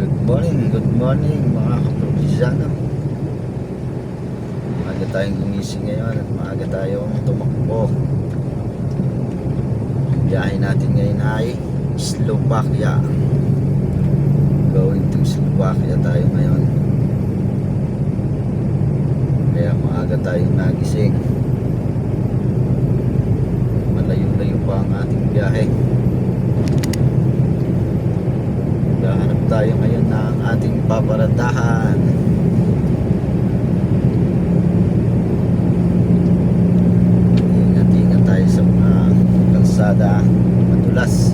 Good morning mga kaprobinsano. Maaga tayong gumising ngayon at maaga tayong tumakbo. Biyahe natin ngayon ay Slovakia. Going to Slovakia tayo ngayon. Kaya maaga tayong nagising. Malayo-layo pa ang ating biyahe. Hanap tayo ngayon ng ating paparadahan. Ingat-ingat tayo sa mga kalsada madulas.